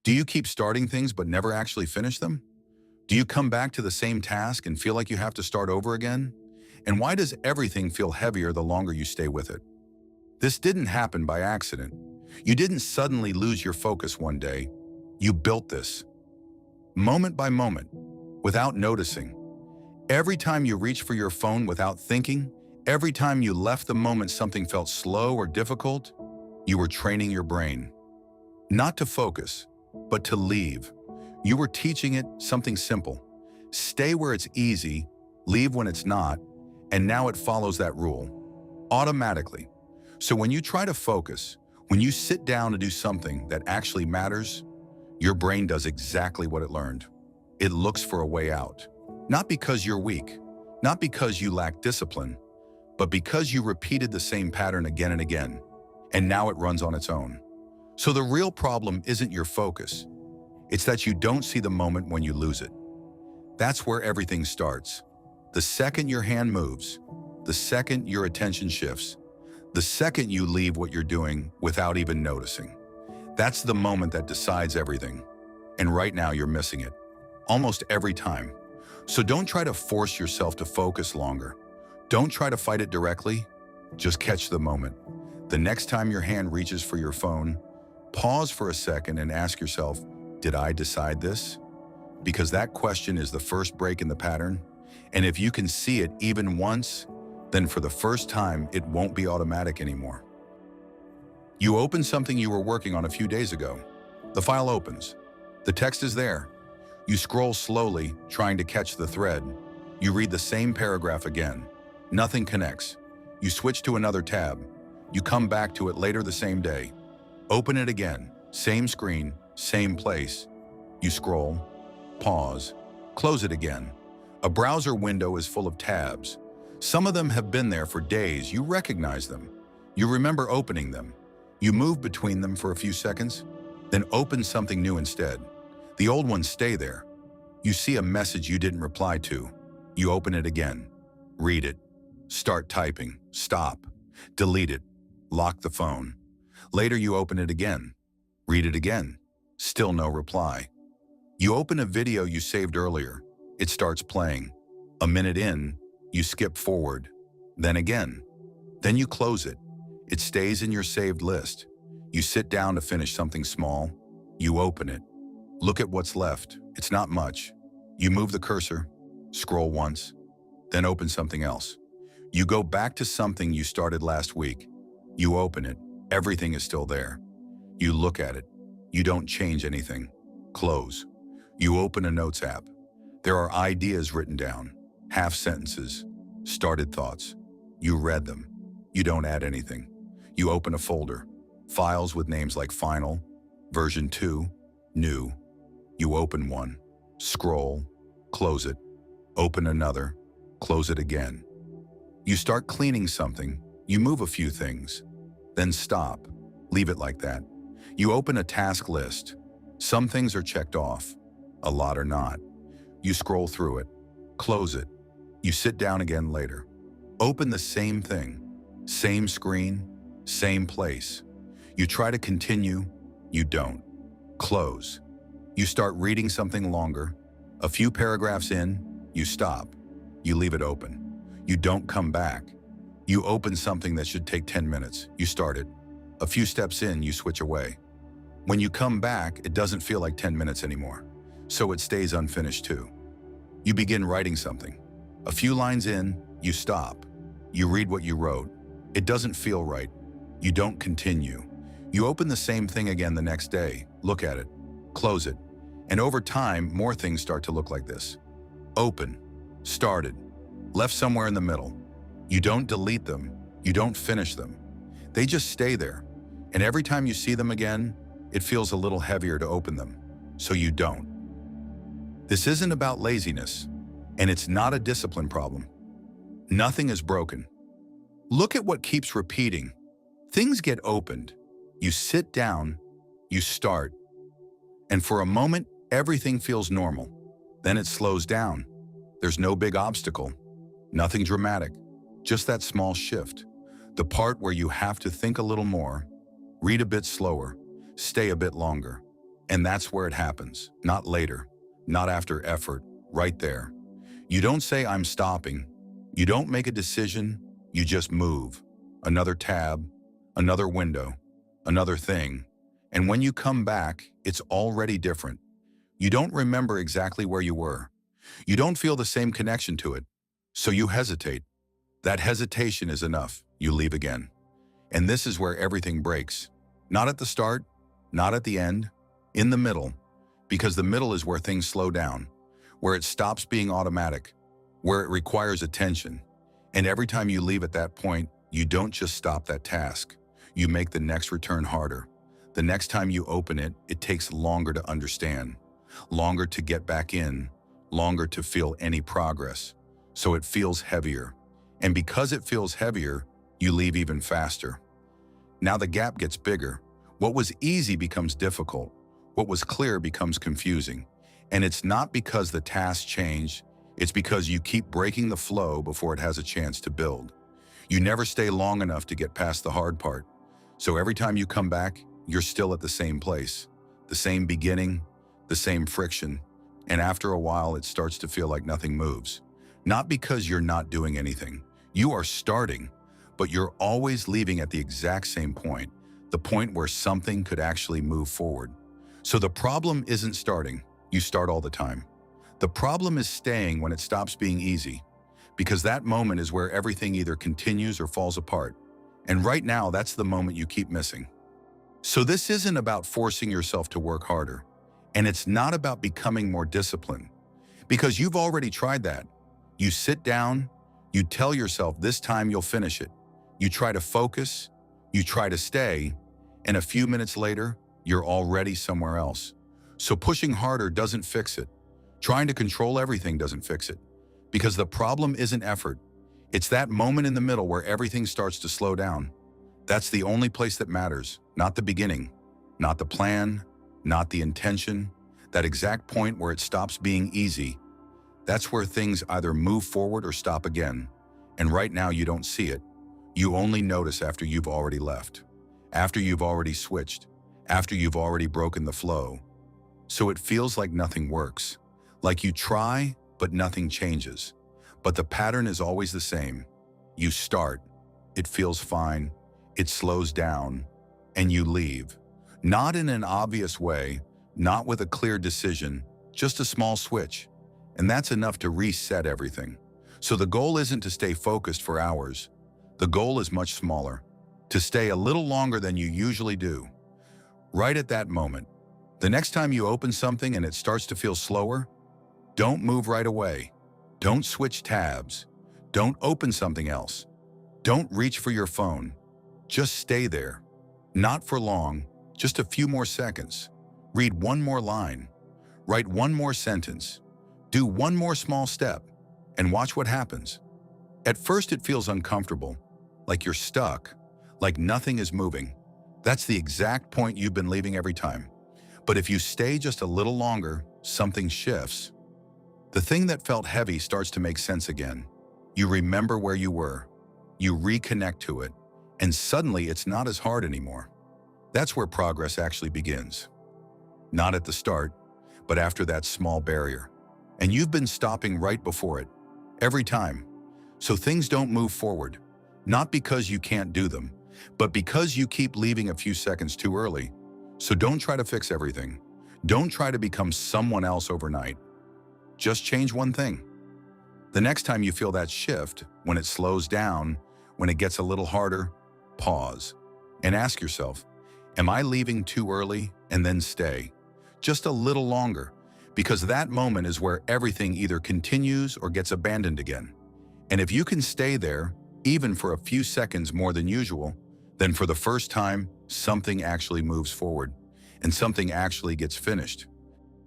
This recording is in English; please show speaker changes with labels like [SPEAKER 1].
[SPEAKER 1] Do you keep starting things but never actually finish them? Do you come back to the same task and feel like you have to start over again? And why does everything feel heavier the longer you stay with it? This didn't happen by accident. You didn't suddenly lose your focus one day. You built this, moment by moment, without noticing. Every time you reached for your phone without thinking, every time you left the moment something felt slow or difficult, you were training your brain. Not to focus, but to leave. You were teaching it something simple. Stay where it's easy, leave when it's not, and now it follows that rule, automatically. So when you try to focus, when you sit down to do something that actually matters, your brain does exactly what it learned. It looks for a way out. Not because you're weak, not because you lack discipline, but because you repeated the same pattern again and again, and now it runs on its own. So the real problem isn't your focus. It's that you don't see the moment when you lose it. That's where everything starts. The second your hand moves, the second your attention shifts, the second you leave what you're doing without even noticing. That's the moment that decides everything. And right now you're missing it. Almost every time. So don't try to force yourself to focus longer. Don't try to fight it directly. Just catch the moment. The next time your hand reaches for your phone, pause for a second and ask yourself, did I decide this? Because that question is the first break in the pattern. And if you can see it even once, then for the first time, it won't be automatic anymore. You open something you were working on a few days ago. The file opens. The text is there. You scroll slowly, trying to catch the thread. You read the same paragraph again. Nothing connects. You switch to another tab. You come back to it later the same day. Open it again. Same screen, same place. You scroll, pause, close it again. A browser window is full of tabs. Some of them have been there for days. You recognize them. You remember opening them. You move between them for a few seconds, then open something new instead. The old ones stay there. You see a message you didn't reply to. You open it again. Read it. Start typing. Stop. Delete it. Lock the phone. Later you open it again. Read it again. Still no reply. You open a video you saved earlier. It starts playing. A minute in, you skip forward. Then again. Then you close it. It stays in your saved list. You sit down to finish something small. You open it. Look at what's left. It's not much. You move the cursor, scroll once, then open something else. You go back to something you started last week. You open it. Everything is still there. You look at it. You don't change anything. Close. You open a notes app. There are ideas written down, half sentences, started thoughts. You read them. You don't add anything. You open a folder, files with names like Final, Version 2, New. You open one, scroll, close it, open another, close it again. You start cleaning something, you move a few things, then stop, leave it like that. You open a task list. Some things are checked off, a lot are not. You scroll through it, close it. You sit down again later. Open the same thing, same screen, same place. You try to continue, you don't. Close. You start reading something longer. A few paragraphs in, you stop. You leave it open. You don't come back. You open something that should take 10 minutes. You start it. A few steps in, you switch away. When you come back, it doesn't feel like 10 minutes anymore, so it stays unfinished too. You begin writing something. A few lines in, you stop. You read what you wrote. It doesn't feel right. You don't continue. You open the same thing again the next day, look at it, close it, and over time, more things start to look like this. Open, started, left somewhere in the middle. You don't delete them, you don't finish them. They just stay there, and every time you see them again, it feels a little heavier to open them, so you don't. This isn't about laziness, and it's not a discipline problem. Nothing is broken. Look at what keeps repeating. Things get opened. You sit down, you start, and for a moment, everything feels normal. Then it slows down. There's no big obstacle, nothing dramatic, just that small shift. The part where you have to think a little more, read a bit slower, stay a bit longer. And that's where it happens, not later, not after effort, right there. You don't say, I'm stopping. You don't make a decision, you just move. Another tab, another window, another thing. And when you come back, it's already different. You don't remember exactly where you were. You don't feel the same connection to it. So you hesitate. That hesitation is enough. You leave again. And this is where everything breaks. Not at the start, not at the end, in the middle. Because the middle is where things slow down, where it stops being automatic, where it requires attention. And every time you leave at that point, you don't just stop that task. You make the next return harder. The next time you open it, it takes longer to understand, longer to get back in, longer to feel any progress. So it feels heavier. And because it feels heavier, you leave even faster. Now the gap gets bigger. What was easy becomes difficult. What was clear becomes confusing. And it's not because the task changed, it's because you keep breaking the flow before it has a chance to build. You never stay long enough to get past the hard part. So every time you come back, you're still at the same place, the same beginning, the same friction. And after a while, it starts to feel like nothing moves. Not because you're not doing anything. You are starting, but you're always leaving at the exact same point, the point where something could actually move forward. So the problem isn't starting. You start all the time. The problem is staying when it stops being easy, because that moment is where everything either continues or falls apart. And right now, that's the moment you keep missing. So this isn't about forcing yourself to work harder, and it's not about becoming more disciplined, because you've already tried that. You sit down, you tell yourself this time you'll finish it. You try to focus, you try to stay, and a few minutes later, you're already somewhere else. So pushing harder doesn't fix it. Trying to control everything doesn't fix it. Because the problem isn't effort. It's that moment in the middle where everything starts to slow down. That's the only place that matters, not the beginning, not the plan, not the intention. That exact point where it stops being easy. That's where things either move forward or stop again. And right now you don't see it. You only notice after you've already left, after you've already switched, after you've already broken the flow. So it feels like nothing works, like you try, but nothing changes. But the pattern is always the same. You start, it feels fine, it slows down, and you leave. Not in an obvious way, not with a clear decision, just a small switch. And that's enough to reset everything. So the goal isn't to stay focused for hours. The goal is much smaller, to stay a little longer than you usually do. Right at that moment. The next time you open something and it starts to feel slower, don't move right away. Don't switch tabs. Don't open something else. Don't reach for your phone. Just stay there. Not for long, just a few more seconds. Read one more line. Write one more sentence. Do one more small step, and watch what happens. At first it feels uncomfortable, like you're stuck, like nothing is moving. That's the exact point you've been leaving every time. But if you stay just a little longer, something shifts. The thing that felt heavy starts to make sense again. You remember where you were. You reconnect to it, and suddenly it's not as hard anymore. That's where progress actually begins. Not at the start, but after that small barrier. And you've been stopping right before it, every time. So things don't move forward, not because you can't do them, but because you keep leaving a few seconds too early. So don't try to fix everything. Don't try to become someone else overnight. Just change one thing. The next time you feel that shift, when it slows down, when it gets a little harder, pause and ask yourself, am I leaving too early? And then stay just a little longer, because that moment is where everything either continues or gets abandoned again. And if you can stay there, even for a few seconds more than usual, then for the first time, something actually moves forward and something actually gets finished.